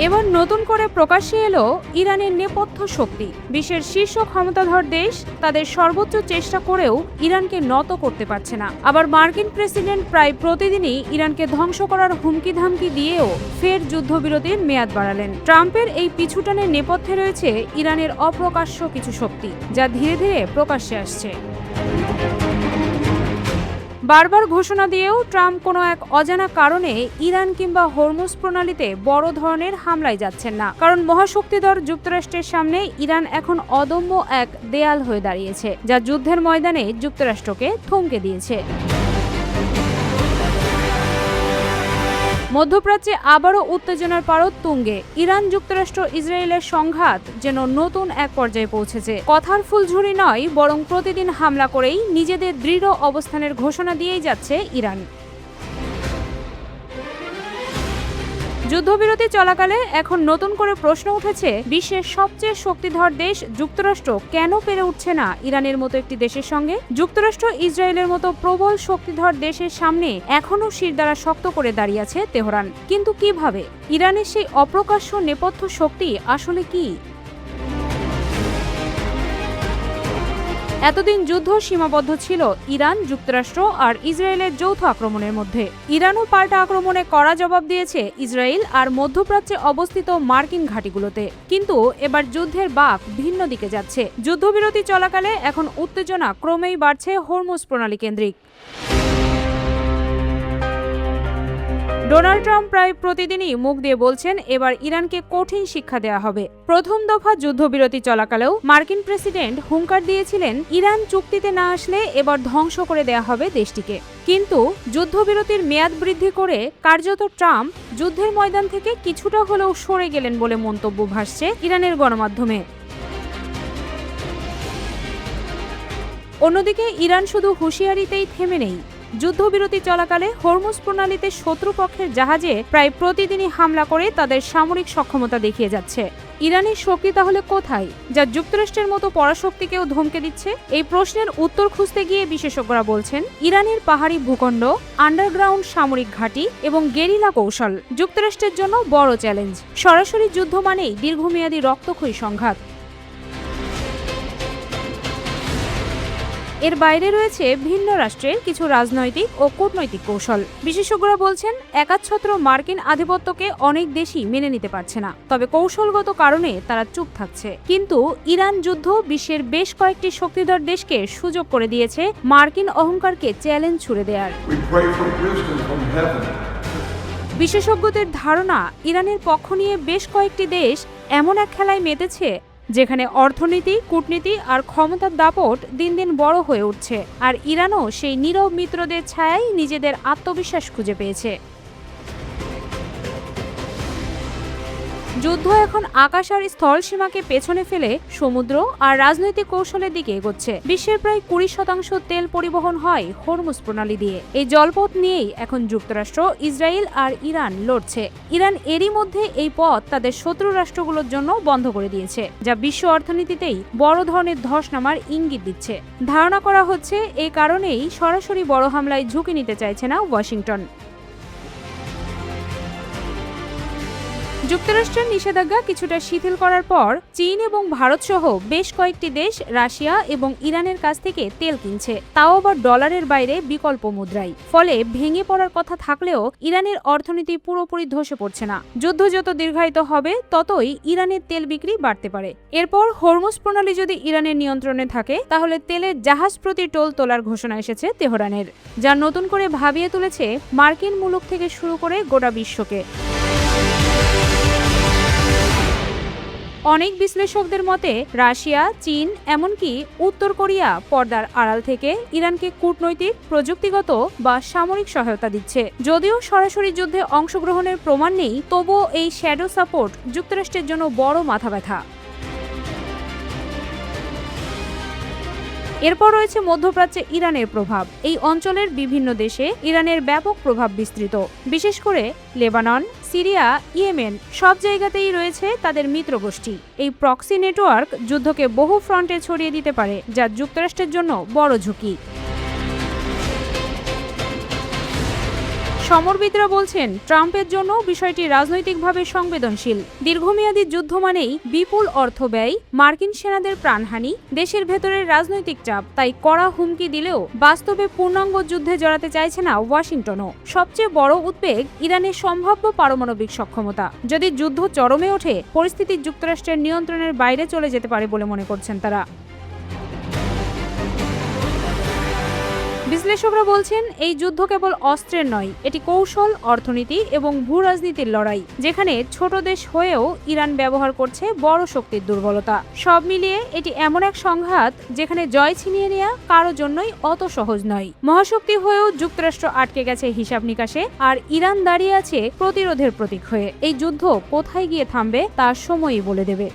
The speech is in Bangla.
এবার নতুন করে প্রকাশ্যে এলো ইরানের নেপথ্য শক্তি। বিশ্বের শীর্ষ ক্ষমতাধর দেশ তাদের সর্বোচ্চ চেষ্টা করেও ইরানকে নত করতে পারছে না। আবার মার্কিন প্রেসিডেন্ট প্রায় প্রতিদিনই ইরানকে ধ্বংস করার হুমকি ধামকি দিয়েও ফের যুদ্ধবিরতির মেয়াদ বাড়ালেন। ট্রাম্পের এই পিছুটানের নেপথ্যে রয়েছে ইরানের অপ্রকাশ্য কিছু শক্তি, যা ধীরে ধীরে প্রকাশ্যে আসছে। বারবার ঘোষণা দিয়েও ট্রাম্প কোনো এক অজানা কারণে ইরান কিংবা হরমুজ প্রণালীতে বড় ধরনের হামলায় যাচ্ছেন না। কারণ মহাশক্তিধর যুক্তরাষ্ট্রের সামনে ইরান এখন অদম্য এক দেয়াল হয়ে দাঁড়িয়েছে, যা যুদ্ধের ময়দানে যুক্তরাষ্ট্রকে থমকে দিয়েছে। মধ্যপ্রাচ্যে আবারও উত্তেজনার পারদ তুঙ্গে। ইরান যুক্তরাষ্ট্র ইসরায়েলের সংঘাত যেন নতুন এক পর্যায়ে পৌঁছেছে। কথার ফুলঝুরি নয়, বরং প্রতিদিন হামলা করেই নিজেদের দৃঢ় অবস্থানের ঘোষণা দিয়েই যাচ্ছে ইরান। যুদ্ধবিরতি চলাকালে এখন নতুন করে প্রশ্ন উঠেছে, বিশ্বের সবচেয়ে শক্তিধর দেশ যুক্তরাষ্ট্র কেন পেরে উঠছে না ইরানের মতো একটি দেশের সঙ্গে? যুক্তরাষ্ট্র ইসরায়েলের মতো প্রবল শক্তিধর দেশের সামনে এখনও শিরদাঁড়া শক্ত করে দাঁড়িয়ে আছে তেহরান। কিন্তু কিভাবে? ইরানের সেই অপ্রকাশ্য নেপথ্য শক্তি আসলে কি? এতদিন যুদ্ধ সীমাবদ্ধ ছিল ইরান, যুক্তরাষ্ট্র আর ইসরায়েলের যৌথ আক্রমণের মধ্যে। ইরানও পাল্টা আক্রমণে কড়া জবাব দিয়েছে ইসরায়েল আর মধ্যপ্রাচ্যে অবস্থিত মার্কিন ঘাঁটিগুলোতে। কিন্তু এবার যুদ্ধের বাঁক ভিন্ন দিকে যাচ্ছে। যুদ্ধবিরতি চলাকালে এখন উত্তেজনা ক্রমেই বাড়ছে হরমুজ প্রণালী কেন্দ্রিক। ডোনাল্ড ট্রাম্প প্রায় প্রতিদিনই মুখ দিয়ে বলছেন এবার ইরানকে কঠিন শিক্ষা দেওয়া হবে। প্রথম দফা যুদ্ধবিরতি চলাকালেও মার্কিন প্রেসিডেন্ট হুঙ্কার দিয়েছিলেন ইরান চুক্তিতে না আসলে এবার ধ্বংস করে দেওয়া হবে দেশটিকে। কিন্তু যুদ্ধবিরতির মেয়াদ বৃদ্ধি করে কার্যত ট্রাম্প যুদ্ধের ময়দান থেকে কিছুটা হলেও সরে গেলেন বলে মন্তব্য ভাসছে ইরানের গণমাধ্যমে। অন্যদিকে ইরান শুধু হুঁশিয়ারিতেই থেমে নেই। যুদ্ধবিরতি চলাকালে হরমুজ প্রণালীতে শত্রুপক্ষের জাহাজে প্রায় প্রতিদিনই হামলা করে তাদের সামরিক সক্ষমতা দেখিয়ে যাচ্ছে। ইরানের শক্তি তাহলে কোথায়, যা যুক্তরাষ্ট্রের মতো পরাশক্তিকেও ধমকে দিচ্ছে? এই প্রশ্নের উত্তর খুঁজতে গিয়ে বিশেষজ্ঞরা বলছেন, ইরানের পাহাড়ি ভূখণ্ড, আন্ডারগ্রাউন্ড সামরিক ঘাঁটি এবং গেরিলা কৌশল যুক্তরাষ্ট্রের জন্য বড় চ্যালেঞ্জ। সরাসরি যুদ্ধ মানেই দীর্ঘমেয়াদী রক্তক্ষয়ী সংঘাত। এর বাইরে রয়েছে ভিন্ন রাষ্ট্রের কিছু রাজনৈতিক ও কূটনৈতিক কৌশল। বিশেষজ্ঞরা বলছেন, একাচ্ছত্র মার্কিন আধিপত্যকে অনেক দেশই মেনে নিতে পারছে না, তবে কৌশলগত কারণে তারা চুপ থাকছে। কিন্তু ইরান যুদ্ধ বিশ্বের বেশ কয়েকটি শক্তিধর দেশকে সুযোগ করে দিয়েছে মার্কিন অহংকারকে চ্যালেঞ্জ ছুড়ে দেওয়ার। বিশেষজ্ঞদের ধারণা, ইরানের পক্ষ নিয়ে বেশ কয়েকটি দেশ এমন এক খেলায় মেতেছে যেখানে অর্থনীতি, কূটনীতি আর ক্ষমতার দাপট দিন দিন বড় হয়ে উঠছে। আর ইরানও সেই নীরব মিত্রদের ছায়ায় নিজেদের আত্মবিশ্বাস খুঁজে পেয়েছে। যুদ্ধ এখন আকাশ আর স্থল সীমাকে পেছনে ফেলে সমুদ্র আর রাজনৈতিক কৌশলের দিকে এগোচ্ছে। বিশ্বের প্রায় 20% তেল পরিবহন হয় হরমুজ প্রণালী দিয়ে। এই জলপথ নিয়েই এখন যুক্তরাষ্ট্র, ইসরায়েল আর ইরান লড়ছে। ইরান এরই মধ্যে এই পথ তাদের শত্রু রাষ্ট্রগুলোর জন্য বন্ধ করে দিয়েছে, যা বিশ্ব অর্থনীতিতেই বড় ধরনের ধস নামার ইঙ্গিত দিচ্ছে। ধারণা করা হচ্ছে এই কারণেই সরাসরি বড় হামলায় ঝুঁকি নিতে চাইছে না ওয়াশিংটন। যুক্তরাষ্ট্রের নিষেধাজ্ঞা কিছুটা শিথিল করার পর চীন এবং ভারত সহ বেশ কয়েকটি দেশ রাশিয়া এবং ইরানের কাছ থেকে তেল কিনছে, তাও আবার ডলারের বাইরে বিকল্প মুদ্রায়। ফলে ভেঙে পড়ার কথা থাকলেও ইরানের অর্থনীতি পুরোপুরি ধসে পড়ছে না। যুদ্ধ যত দীর্ঘায়িত হবে ততই ইরানের তেল বিক্রি বাড়তে পারে। এরপর হরমুজ প্রণালী যদি ইরানের নিয়ন্ত্রণে থাকে, তাহলে তেলের জাহাজ প্রতি টোল তোলার ঘোষণা এসেছে তেহরানের, যা নতুন করে ভাবিয়ে তুলেছে মার্কিন মুলুক থেকে শুরু করে গোটা বিশ্বকে। অনেক বিশ্লেষকদের মতে রাশিয়া, চীন, এমনকি উত্তর কোরিয়া পর্দার আড়াল থেকে ইরানকে কূটনৈতিক, প্রযুক্তিগত বা সামরিক সহায়তা দিচ্ছে। যদিও সরাসরি যুদ্ধে অংশগ্রহণের প্রমাণ নেই, তবুও এই শ্যাডো সাপোর্ট যুক্তরাষ্ট্রের জন্য বড় মাথাব্যথা। এরপর রয়েছে মধ্যপ্রাচ্যে ইরানের প্রভাব। এই অঞ্চলের বিভিন্ন দেশে ইরানের ব্যাপক প্রভাব বিস্তৃত, বিশেষ করে লেবানন, সিরিয়া, ইয়েমেন সব জায়গাতেই রয়েছে তাদের মিত্রগোষ্ঠী। এই প্রক্সি নেটওয়ার্ক যুদ্ধকে বহু ফ্রন্টে ছড়িয়ে দিতে পারে, যা যুক্তরাষ্ট্রের জন্য বড় ঝুঁকি। সমরবিদরা বলছেন, ট্রাম্পের জন্য বিষয়টি রাজনৈতিকভাবে সংবেদনশীল। দীর্ঘমেয়াদী যুদ্ধ মানেই বিপুল অর্থ ব্যয়, মার্কিন সেনাদের প্রাণহানি, দেশের ভেতরের রাজনৈতিক চাপ। তাই কড়া হুমকি দিলেও বাস্তবে পূর্ণাঙ্গ যুদ্ধে জড়াতে চাইছে না ওয়াশিংটনও। সবচেয়ে বড় উদ্বেগ ইরানের সম্ভাব্য পারমাণবিক সক্ষমতা। যদি যুদ্ধ চরমে ওঠে, পরিস্থিতি যুক্তরাষ্ট্রের নিয়ন্ত্রণের বাইরে চলে যেতে পারে বলে মনে করছেন তারা। বিশ্লেষকরা বলছেন, এই যুদ্ধ কেবল অস্ত্রের নয়, এটি কৌশল, অর্থনীতি এবং ভূরাজনীতির লড়াই, যেখানে ছোট দেশ হয়েও ইরান ব্যবহার করছে বড় শক্তির দুর্বলতা। সব মিলিয়ে এটি এমন এক সংঘাত যেখানে জয় ছিনিয়ে নেওয়া কারো জন্যই অত সহজ নয়। মহাশক্তি হয়েও যুক্তরাষ্ট্র আটকে গেছে হিসাব নিকাশে, আর ইরান দাঁড়িয়ে আছে প্রতিরোধের প্রতীক হয়ে। এই যুদ্ধ কোথায় গিয়ে থামবে তা সময়ই বলে দেবে।